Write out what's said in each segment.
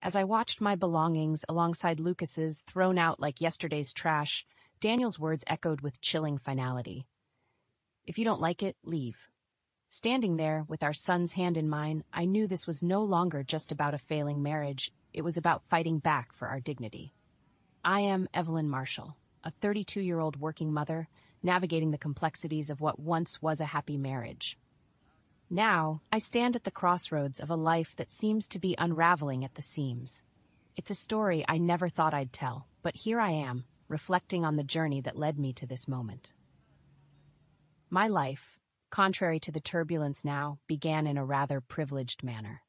As I watched my belongings alongside Lucas's thrown out like yesterday's trash, Daniel's words echoed with chilling finality. If you don't like it, leave. Standing there, with our son's hand in mine, I knew this was no longer just about a failing marriage, it was about fighting back for our dignity. I am Evelyn Marshall, a 32-year-old working mother, navigating the complexities of what once was a happy marriage. Now, I stand at the crossroads of a life that seems to be unraveling at the seams. It's a story I never thought I'd tell, but here I am, reflecting on the journey that led me to this moment. My life, contrary to the turbulence now, began in a rather privileged manner.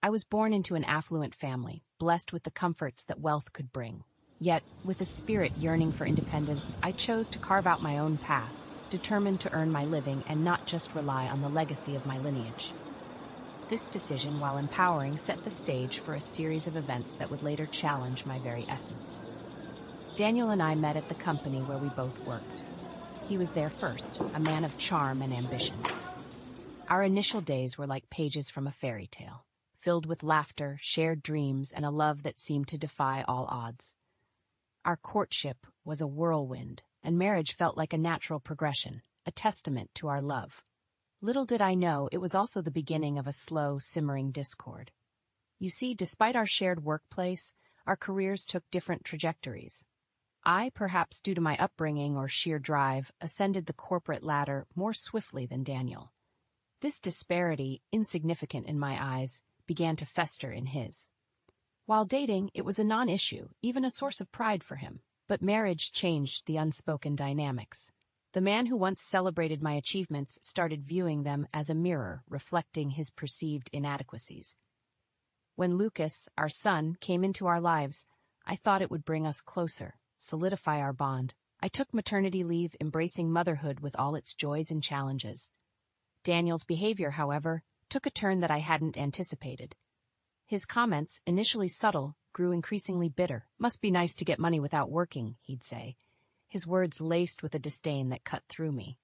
I was born into an affluent family, blessed with the comforts that wealth could bring. Yet, with a spirit yearning for independence, I chose to carve out my own path, determined to earn my living and not just rely on the legacy of my lineage. This decision, while empowering, set the stage for a series of events that would later challenge my very essence. Daniel and I met at the company where we both worked. He was there first, a man of charm and ambition. Our initial days were like pages from a fairy tale, filled with laughter, shared dreams, and a love that seemed to defy all odds. Our courtship was a whirlwind, and marriage felt like a natural progression, a testament to our love. Little did I know it was also the beginning of a slow, simmering discord. You see, despite our shared workplace, our careers took different trajectories. I, perhaps due to my upbringing or sheer drive, ascended the corporate ladder more swiftly than Daniel. This disparity, insignificant in my eyes, began to fester in his. While dating, it was a non-issue, even a source of pride for him. But marriage changed the unspoken dynamics. The man who once celebrated my achievements started viewing them as a mirror reflecting his perceived inadequacies. When Lucas, our son, came into our lives, I thought it would bring us closer, solidify our bond. I took maternity leave, embracing motherhood with all its joys and challenges. Daniel's behavior, however, took a turn that I hadn't anticipated. His comments, initially subtle, grew increasingly bitter. "Must be nice to get money without working," he'd say, his words laced with a disdain that cut through me.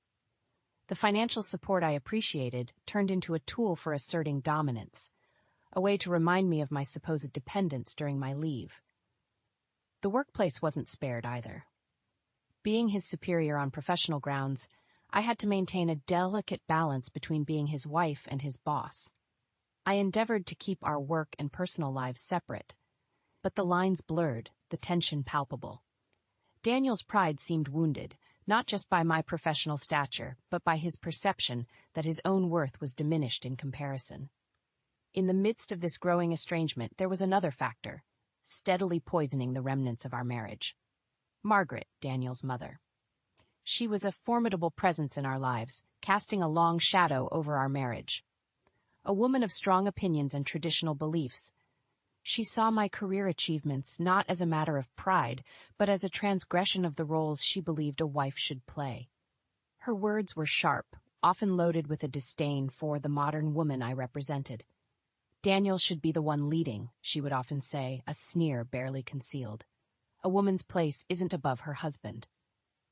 The financial support I appreciated turned into a tool for asserting dominance, a way to remind me of my supposed dependence during my leave. The workplace wasn't spared either. Being his superior on professional grounds, I had to maintain a delicate balance between being his wife and his boss. I endeavored to keep our work and personal lives separate, but the lines blurred, the tension palpable. Daniel's pride seemed wounded, not just by my professional stature, but by his perception that his own worth was diminished in comparison. In the midst of this growing estrangement, there was another factor, steadily poisoning the remnants of our marriage. Margaret, Daniel's mother. She was a formidable presence in our lives, casting a long shadow over our marriage. A woman of strong opinions and traditional beliefs, she saw my career achievements not as a matter of pride, but as a transgression of the roles she believed a wife should play. Her words were sharp, often loaded with a disdain for the modern woman I represented. "Daniel should be the one leading," she would often say, a sneer barely concealed. "A woman's place isn't above her husband."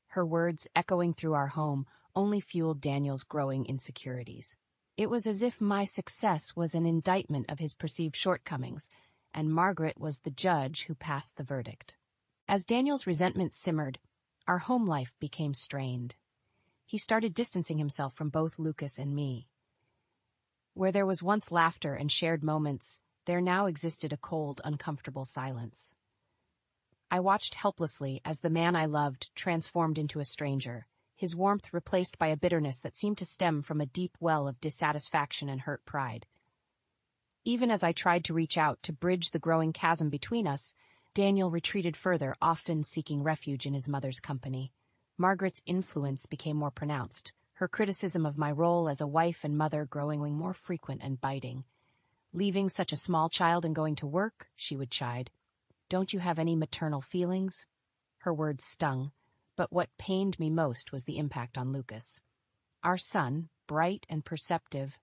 Her words, echoing through our home, only fueled Daniel's growing insecurities. It was as if my success was an indictment of his perceived shortcomings, and Margaret was the judge who passed the verdict. As Daniel's resentment simmered, our home life became strained. He started distancing himself from both Lucas and me. Where there was once laughter and shared moments, there now existed a cold, uncomfortable silence. I watched helplessly as the man I loved transformed into a stranger, his warmth replaced by a bitterness that seemed to stem from a deep well of dissatisfaction and hurt pride. Even as I tried to reach out to bridge the growing chasm between us, Daniel retreated further, often seeking refuge in his mother's company. Margaret's influence became more pronounced, her criticism of my role as a wife and mother growing more frequent and biting. "Leaving such a small child and going to work?" she would chide. "Don't you have any maternal feelings?" Her words stung, but what pained me most was the impact on Lucas. Our son, bright and perceptive,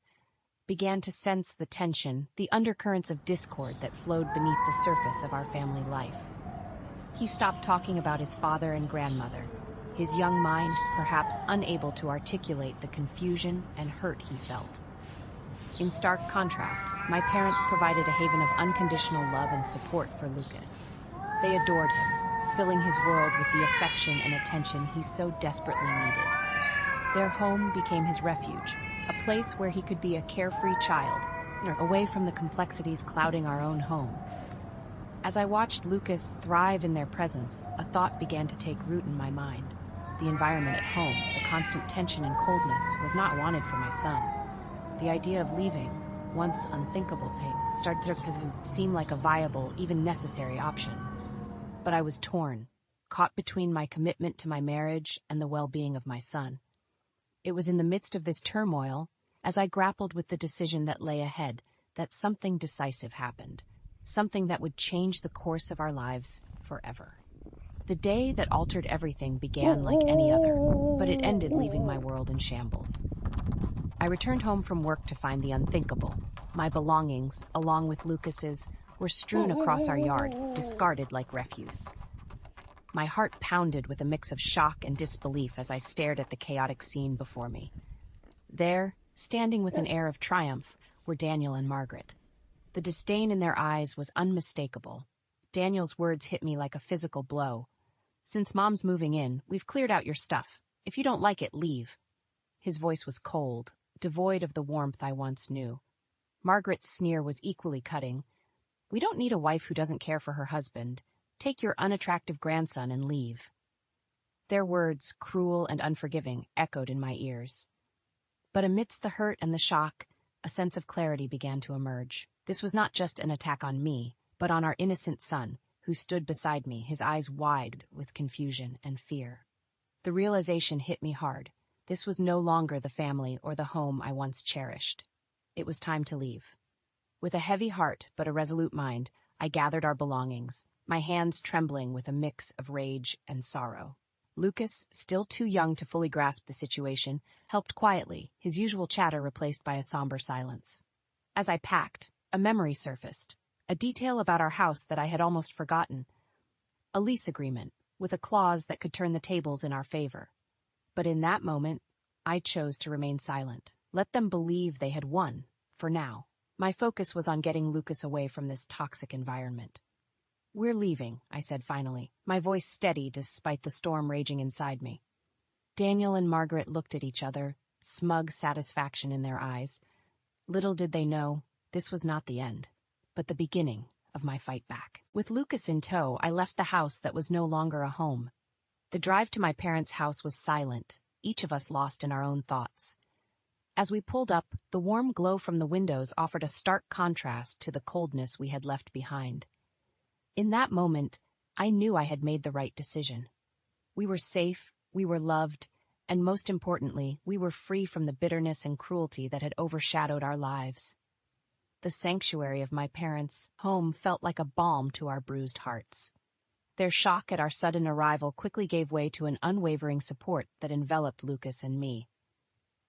began to sense the tension, the undercurrents of discord that flowed beneath the surface of our family life. He stopped talking about his father and grandmother, his young mind perhaps unable to articulate the confusion and hurt he felt. In stark contrast, my parents provided a haven of unconditional love and support for Lucas. They adored him, filling his world with the affection and attention he so desperately needed. Their home became his refuge, a place where he could be a carefree child, away from the complexities clouding our own home. As I watched Lucas thrive in their presence, a thought began to take root in my mind. The environment at home, the constant tension and coldness, was not wanted for my son. The idea of leaving, once unthinkable, started to seem like a viable, even necessary option. But I was torn, caught between my commitment to my marriage and the well-being of my son. It was in the midst of this turmoil, as I grappled with the decision that lay ahead, that something decisive happened, something that would change the course of our lives forever. The day that altered everything began like any other, but it ended leaving my world in shambles. I returned home from work to find the unthinkable. My belongings, along with Lucas's, were strewn across our yard, discarded like refuse. My heart pounded with a mix of shock and disbelief as I stared at the chaotic scene before me. There, standing with an air of triumph, were Daniel and Margaret. The disdain in their eyes was unmistakable. Daniel's words hit me like a physical blow. "Since Mom's moving in, we've cleared out your stuff. If you don't like it, leave." His voice was cold, devoid of the warmth I once knew. Margaret's sneer was equally cutting. "We don't need a wife who doesn't care for her husband. Take your unattractive grandson and leave." Their words, cruel and unforgiving, echoed in my ears. But amidst the hurt and the shock, a sense of clarity began to emerge. This was not just an attack on me, but on our innocent son, who stood beside me, his eyes wide with confusion and fear. The realization hit me hard. This was no longer the family or the home I once cherished. It was time to leave. With a heavy heart but a resolute mind, I gathered our belongings, my hands trembling with a mix of rage and sorrow. Lucas, still too young to fully grasp the situation, helped quietly, his usual chatter replaced by a somber silence. As I packed, a memory surfaced, a detail about our house that I had almost forgotten. A lease agreement, with a clause that could turn the tables in our favor. But in that moment, I chose to remain silent. Let them believe they had won, for now. My focus was on getting Lucas away from this toxic environment. "We're leaving," I said finally, my voice steady despite the storm raging inside me. Daniel and Margaret looked at each other, smug satisfaction in their eyes. Little did they know, this was not the end, but the beginning of my fight back. With Lucas in tow, I left the house that was no longer a home. The drive to my parents' house was silent, each of us lost in our own thoughts. As we pulled up, the warm glow from the windows offered a stark contrast to the coldness we had left behind. In that moment, I knew I had made the right decision. We were safe, we were loved, and most importantly, we were free from the bitterness and cruelty that had overshadowed our lives. The sanctuary of my parents' home felt like a balm to our bruised hearts. Their shock at our sudden arrival quickly gave way to an unwavering support that enveloped Lucas and me.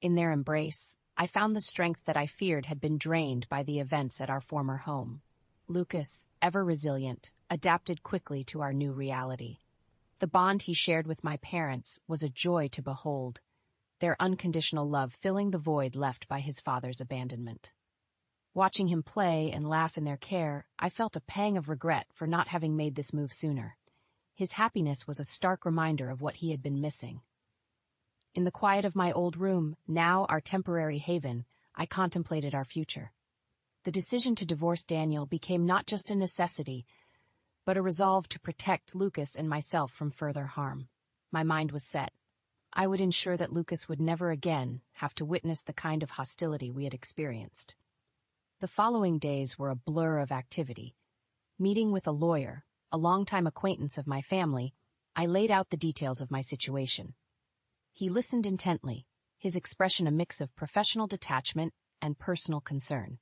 In their embrace, I found the strength that I feared had been drained by the events at our former home. Lucas, ever resilient, adapted quickly to our new reality. The bond he shared with my parents was a joy to behold, their unconditional love filling the void left by his father's abandonment. Watching him play and laugh in their care, I felt a pang of regret for not having made this move sooner. His happiness was a stark reminder of what he had been missing. In the quiet of my old room, now our temporary haven, I contemplated our future. The decision to divorce Daniel became not just a necessity, but a resolve to protect Lucas and myself from further harm. My mind was set. I would ensure that Lucas would never again have to witness the kind of hostility we had experienced. The following days were a blur of activity. Meeting with a lawyer, a longtime acquaintance of my family, I laid out the details of my situation. He listened intently, his expression a mix of professional detachment and personal concern.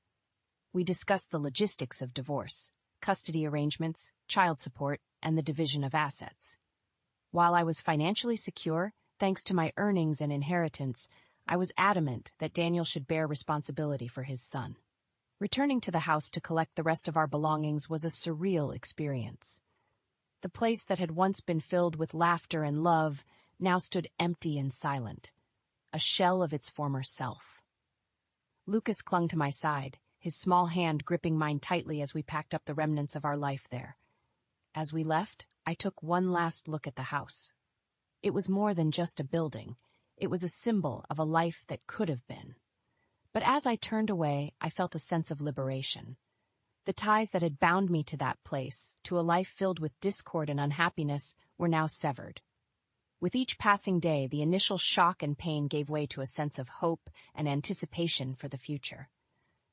We discussed the logistics of divorce, custody arrangements, child support, and the division of assets. While I was financially secure, thanks to my earnings and inheritance, I was adamant that Daniel should bear responsibility for his son. Returning to the house to collect the rest of our belongings was a surreal experience. The place that had once been filled with laughter and love now stood empty and silent, a shell of its former self. Lucas clung to my side, his small hand gripping mine tightly as we packed up the remnants of our life there. As we left, I took one last look at the house. It was more than just a building. It was a symbol of a life that could have been. But as I turned away, I felt a sense of liberation. The ties that had bound me to that place, to a life filled with discord and unhappiness, were now severed. With each passing day, the initial shock and pain gave way to a sense of hope and anticipation for the future.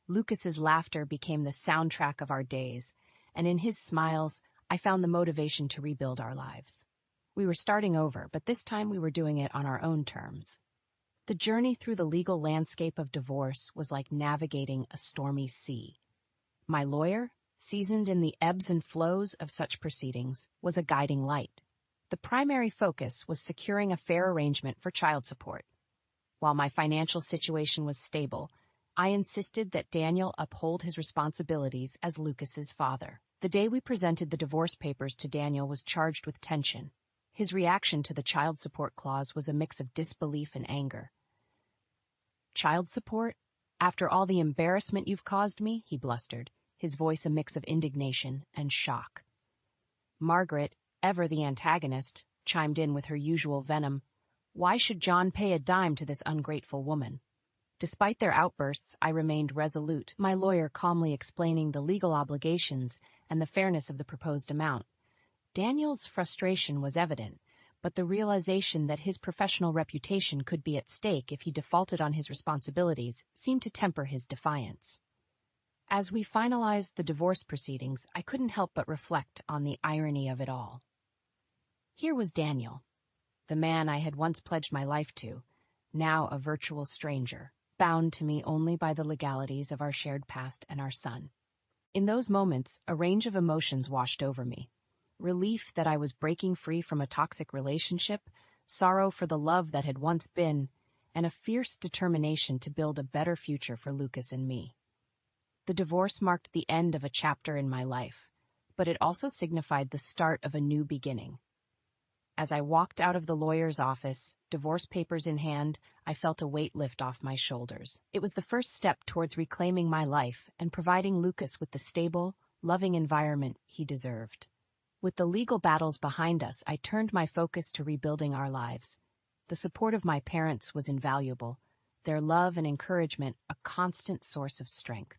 Lucas's laughter became the soundtrack of our days, and in his smiles, I found the motivation to rebuild our lives. We were starting over, but this time we were doing it on our own terms. The journey through the legal landscape of divorce was like navigating a stormy sea. My lawyer, seasoned in the ebbs and flows of such proceedings, was a guiding light. The primary focus was securing a fair arrangement for child support. While my financial situation was stable, I insisted that Daniel uphold his responsibilities as Lucas's father. The day we presented the divorce papers to Daniel was charged with tension. His reaction to the child support clause was a mix of disbelief and anger. "Child support? After all the embarrassment you've caused me?" he blustered, his voice a mix of indignation and shock. Margaret, ever the antagonist, chimed in with her usual venom. Why should John pay a dime to this ungrateful woman? Despite their outbursts, I remained resolute, my lawyer calmly explaining the legal obligations and the fairness of the proposed amount. Daniel's frustration was evident, but the realization that his professional reputation could be at stake if he defaulted on his responsibilities seemed to temper his defiance. As we finalized the divorce proceedings, I couldn't help but reflect on the irony of it all. Here was Daniel, the man I had once pledged my life to, now a virtual stranger, bound to me only by the legalities of our shared past and our son. In those moments, a range of emotions washed over me. Relief that I was breaking free from a toxic relationship, sorrow for the love that had once been, and a fierce determination to build a better future for Lucas and me. The divorce marked the end of a chapter in my life, but it also signified the start of a new beginning. As I walked out of the lawyer's office, divorce papers in hand, I felt a weight lift off my shoulders. It was the first step towards reclaiming my life and providing Lucas with the stable, loving environment he deserved. With the legal battles behind us, I turned my focus to rebuilding our lives. The support of my parents was invaluable, their love and encouragement a constant source of strength.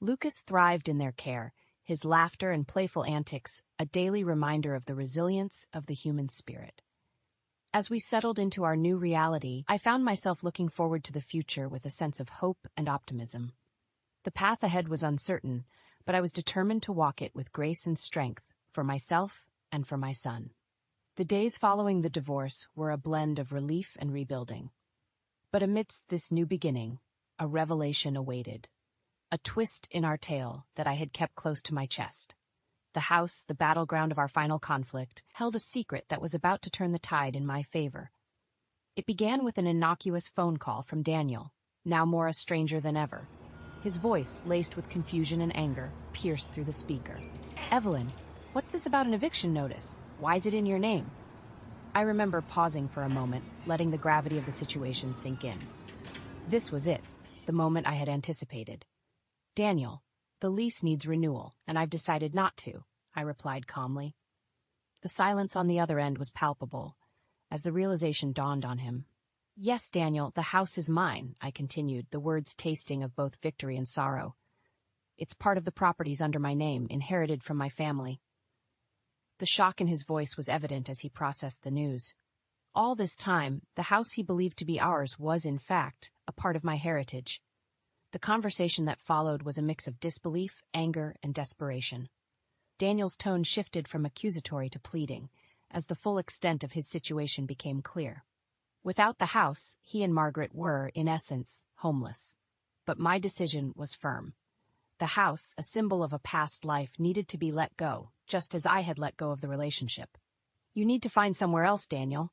Lucas thrived in their care, his laughter and playful antics a daily reminder of the resilience of the human spirit. As we settled into our new reality, I found myself looking forward to the future with a sense of hope and optimism. The path ahead was uncertain, but I was determined to walk it with grace and strength for myself and for my son. The days following the divorce were a blend of relief and rebuilding. But amidst this new beginning, a revelation awaited. A twist in our tale that I had kept close to my chest. The house, the battleground of our final conflict, held a secret that was about to turn the tide in my favor. It began with an innocuous phone call from Daniel, now more a stranger than ever. His voice, laced with confusion and anger, pierced through the speaker. "Evelyn, what's this about an eviction notice? Why is it in your name?" I remember pausing for a moment, letting the gravity of the situation sink in. This was it, the moment I had anticipated. "Daniel, the lease needs renewal, and I've decided not to," I replied calmly. The silence on the other end was palpable, as the realization dawned on him. "Yes, Daniel, the house is mine," I continued, the words tasting of both victory and sorrow. "It's part of the properties under my name, inherited from my family." The shock in his voice was evident as he processed the news. All this time, the house he believed to be ours was, in fact, a part of my heritage. The conversation that followed was a mix of disbelief, anger, and desperation. Daniel's tone shifted from accusatory to pleading, as the full extent of his situation became clear. Without the house, he and Margaret were, in essence, homeless. But my decision was firm. The house, a symbol of a past life, needed to be let go, just as I had let go of the relationship. "You need to find somewhere else, Daniel.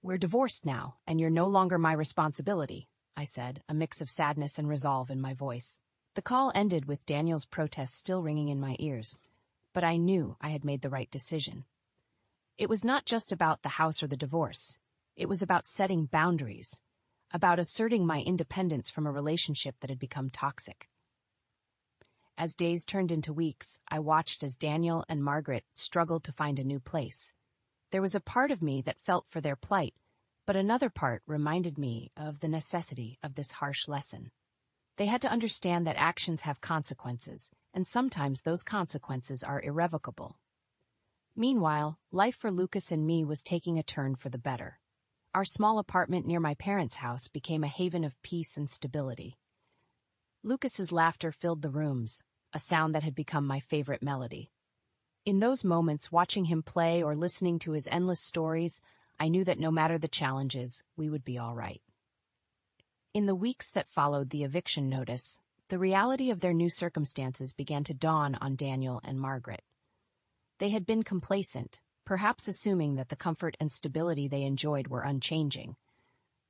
We're divorced now, and you're no longer my responsibility," I said, a mix of sadness and resolve in my voice. The call ended with Daniel's protest still ringing in my ears, but I knew I had made the right decision. It was not just about the house or the divorce. It was about setting boundaries. about asserting my independence from a relationship that had become toxic. As days turned into weeks, I watched as Daniel and Margaret struggled to find a new place. There was a part of me that felt for their plight, but another part reminded me of the necessity of this harsh lesson. They had to understand that actions have consequences, and sometimes those consequences are irrevocable. Meanwhile, life for Lucas and me was taking a turn for the better. Our small apartment near my parents' house became a haven of peace and stability. Lucas's laughter filled the rooms, a sound that had become my favorite melody. In those moments, watching him play or listening to his endless stories, I knew that no matter the challenges, we would be all right. In the weeks that followed the eviction notice, the reality of their new circumstances began to dawn on Daniel and Margaret. They had been complacent, perhaps assuming that the comfort and stability they enjoyed were unchanging.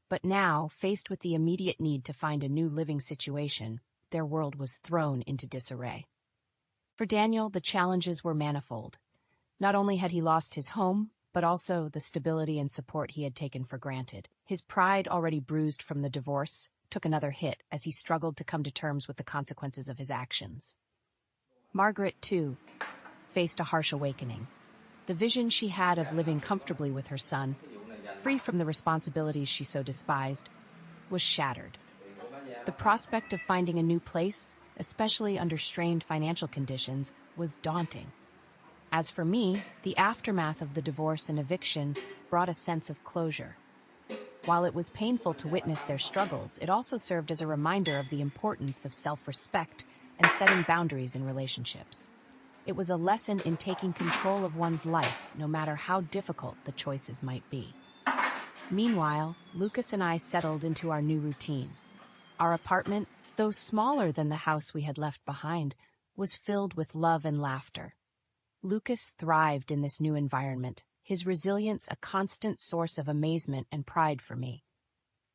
But now, faced with the immediate need to find a new living situation, their world was thrown into disarray. For Daniel, the challenges were manifold. Not only had he lost his home, but also the stability and support he had taken for granted. His pride, already bruised from the divorce, took another hit as he struggled to come to terms with the consequences of his actions. Margaret, too, faced a harsh awakening. The vision she had of living comfortably with her son, free from the responsibilities she so despised, was shattered. The prospect of finding a new place, especially under strained financial conditions, was daunting. As for me, the aftermath of the divorce and eviction brought a sense of closure. While it was painful to witness their struggles, it also served as a reminder of the importance of self-respect and setting boundaries in relationships. It was a lesson in taking control of one's life, no matter how difficult the choices might be. Meanwhile, Lucas and I settled into our new routine. Our apartment, though smaller than the house we had left behind, was filled with love and laughter. Lucas thrived in this new environment, his resilience a constant source of amazement and pride for me.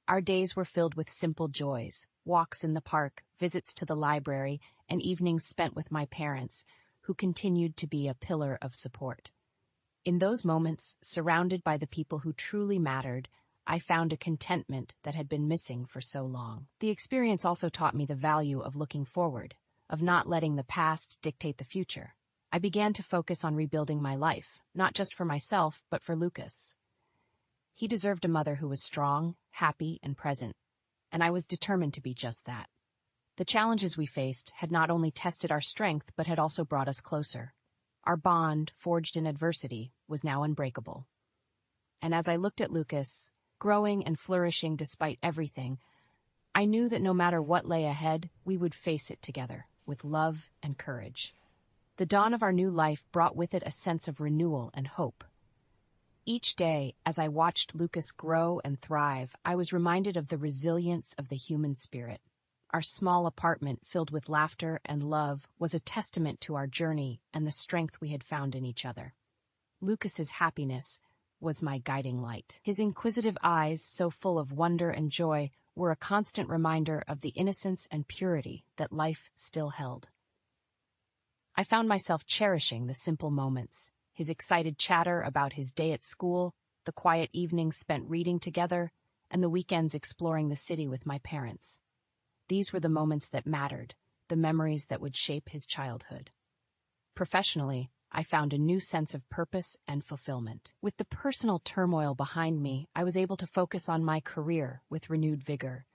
Our days were filled with simple joys, walks in the park, visits to the library, and evenings spent with my parents, who continued to be a pillar of support. In those moments, surrounded by the people who truly mattered, I found a contentment that had been missing for so long. The experience also taught me the value of looking forward, of not letting the past dictate the future. I began to focus on rebuilding my life, not just for myself, but for Lucas. He deserved a mother who was strong, happy, and present, and I was determined to be just that. The challenges we faced had not only tested our strength, but had also brought us closer. Our bond, forged in adversity, was now unbreakable. And as I looked at Lucas, growing and flourishing despite everything, I knew that no matter what lay ahead, we would face it together, with love and courage. The dawn of our new life brought with it a sense of renewal and hope. Each day, as I watched Lucas grow and thrive, I was reminded of the resilience of the human spirit. Our small apartment, filled with laughter and love, was a testament to our journey and the strength we had found in each other. Lucas's happiness was my guiding light. His inquisitive eyes, so full of wonder and joy, were a constant reminder of the innocence and purity that life still held. I found myself cherishing the simple moments, his excited chatter about his day at school, the quiet evenings spent reading together, and the weekends exploring the city with my parents. These were the moments that mattered, the memories that would shape his childhood. Professionally, I found a new sense of purpose and fulfillment. With the personal turmoil behind me, I was able to focus on my career with renewed vigor.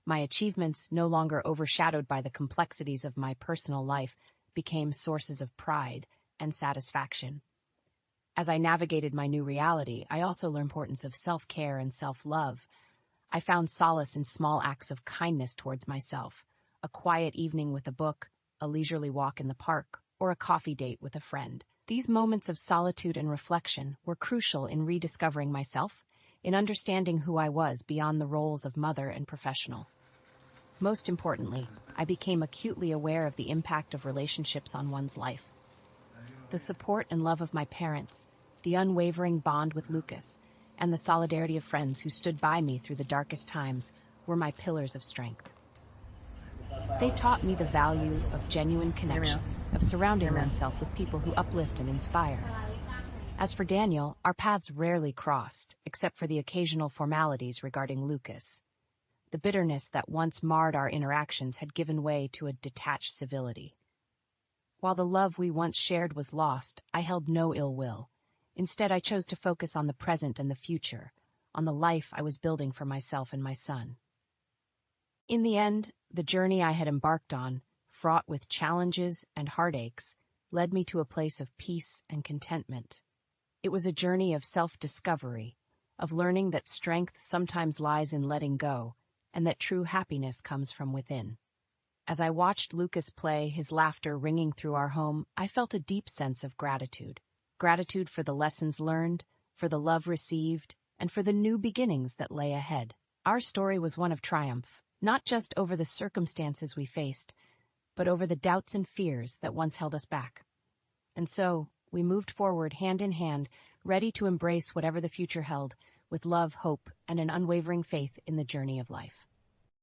My achievements, no longer overshadowed by the complexities of my personal life, became sources of pride and satisfaction. As I navigated my new reality, I also learned the importance of self-care and self-love. I found solace in small acts of kindness towards myself, a quiet evening with a book, a leisurely walk in the park, or a coffee date with a friend. These moments of solitude and reflection were crucial in rediscovering myself, in understanding who I was beyond the roles of mother and professional. Most importantly, I became acutely aware of the impact of relationships on one's life. The support and love of my parents, the unwavering bond with Lucas, and the solidarity of friends who stood by me through the darkest times were my pillars of strength. They taught me the value of genuine connections, of surrounding oneself with people who uplift and inspire. As for Daniel, our paths rarely crossed, except for the occasional formalities regarding Lucas. The bitterness that once marred our interactions had given way to a detached civility. While the love we once shared was lost, I held no ill will. Instead, I chose to focus on the present and the future, on the life I was building for myself and my son. In the end, the journey I had embarked on, fraught with challenges and heartaches, led me to a place of peace and contentment. It was a journey of self-discovery, of learning that strength sometimes lies in letting go, and that true happiness comes from within. As I watched Lucas play, his laughter ringing through our home, I felt a deep sense of gratitude. Gratitude for the lessons learned, for the love received, and for the new beginnings that lay ahead. Our story was one of triumph, not just over the circumstances we faced, but over the doubts and fears that once held us back. And so, we moved forward hand in hand, ready to embrace whatever the future held, with love, hope, and an unwavering faith in the journey of life.